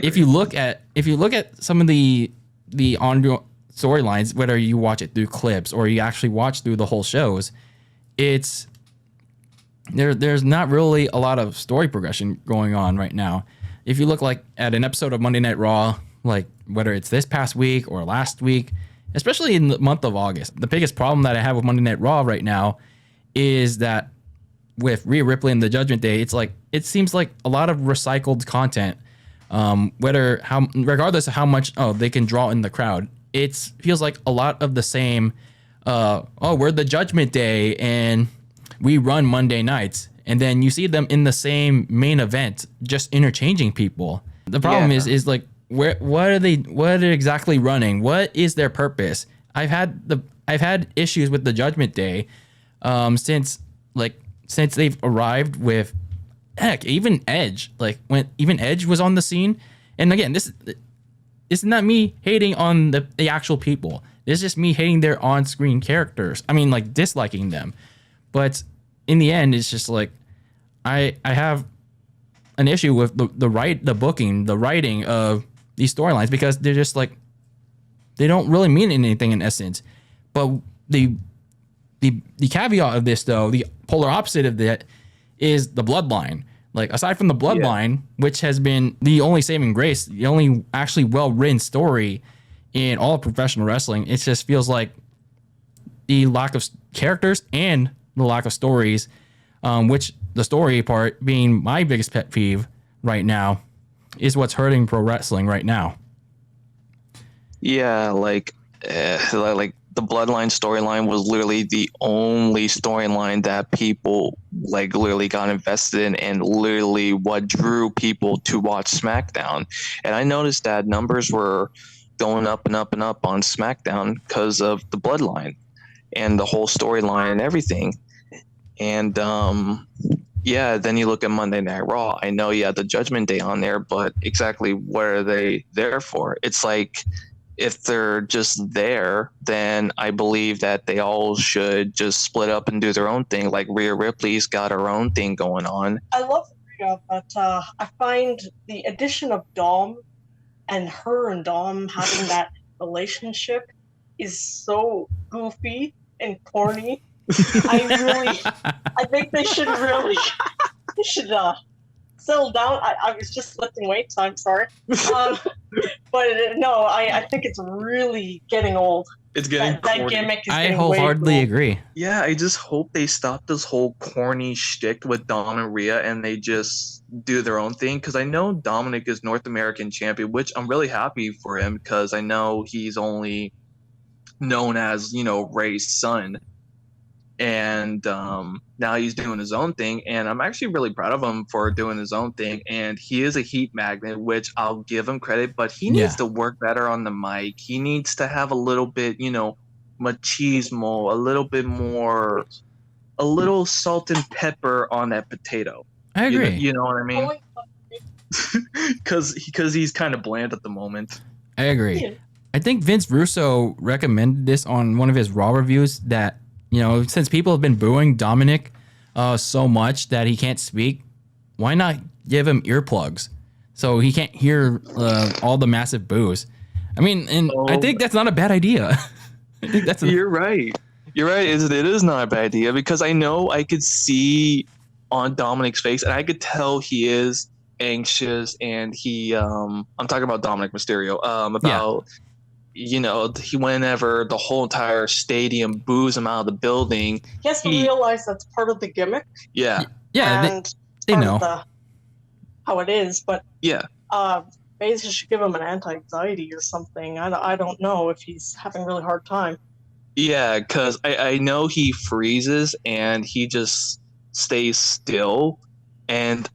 if you look at some of the on storylines, whether you watch it through clips or you actually watch through the whole shows, it's there's not really a lot of story progression going on right now. If you look like at an episode of Monday Night Raw, like whether it's this past week or last week, especially in the month of August, the biggest problem that I have with Monday Night Raw right now is that with Rhea Ripley and the Judgment Day, it seems like a lot of recycled content. Regardless of how much they can draw in the crowd, it feels like a lot of the same. We're the Judgment Day and we run Monday nights, and then you see them in the same main event, just interchanging people. The problem is like, what are they exactly running? What is their purpose? I've had issues with the Judgment Day, since they've arrived with, heck, even Edge. Like when even Edge was on the scene, and again, this is not me hating on the actual people. It's just me hating their on-screen characters. I mean, like disliking them. But in the end, it's just like I have an issue with the booking, the writing of these storylines, because they're just like, they don't really mean anything in essence. But the caveat of this, though, the polar opposite of that, is the bloodline. Like, aside from the bloodline, which has been the only saving grace, the only actually well-written story in all of professional wrestling, it just feels like the lack of characters and the lack of stories, which the story part being my biggest pet peeve right now, is what's hurting pro wrestling right now. Yeah, like the bloodline storyline was literally the only storyline that people like literally got invested in, and literally what drew people to watch SmackDown. And I noticed that numbers were going up and up and up on SmackDown because of the bloodline and the whole storyline and everything. And then you look at Monday Night Raw. I know you had the Judgment Day on there, but exactly what are they there for? It's like, if they're just there, then I believe that they all should just split up and do their own thing. Like Rhea Ripley's got her own thing going on. I love Rhea, but I find the addition of Dom and Dom having that relationship is so goofy and corny. I think they should settle down. I was just lifting weights, so I'm sorry. I think it's really getting old. It's getting that gimmick is I wholeheartedly agree. Yeah, I just hope they stop this whole corny shtick with Dom and Rhea, and they just do their own thing. Because I know Dominic is North American champion, which I'm really happy for him, because I know he's only known as, Ray's son. And now he's doing his own thing, and I'm actually really proud of him for doing his own thing. And he is a heat magnet, which I'll give him credit, but he needs to work better on the mic. He needs to have a little bit, machismo, a little bit more, a little salt and pepper on that potato. I agree. You know what I mean? Because he's kind of bland at the moment. I agree. Yeah. I think Vince Russo recommended this on one of his Raw reviews, that since people have been booing Dominic so much that he can't speak, why not give him earplugs so he can't hear all the massive boos? I mean, and I think that's not a bad idea. I think You're right. You're right. It is not a bad idea, because I know I could see on Dominic's face, and I could tell he is anxious, and he I'm talking about Dominic Mysterio, whenever the whole entire stadium boos him out of the building, he has to realize that's part of the gimmick. Yeah, and they know how it is. But yeah, maybe you should give him an anti-anxiety or something. I don't know if he's having a really hard time. Yeah, because I know he freezes and he just stays still, and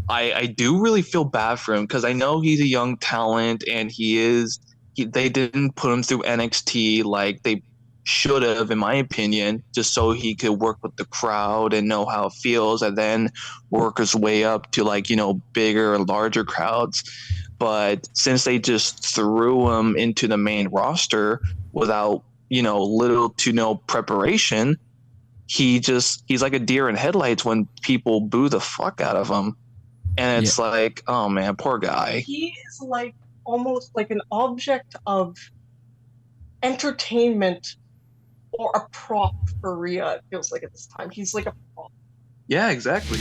I do really feel bad for him, because I know he's a young talent, and they didn't put him through NXT like they should have, in my opinion, just so he could work with the crowd and know how it feels, and then work his way up to bigger and larger crowds. But since they just threw him into the main roster without, little to no preparation, he's like a deer in headlights when people boo the fuck out of him. And it's like, oh man, poor guy. He is like almost like an object of entertainment or a prop for Rhea, it feels like at this time. He's like a prop. Yeah, exactly.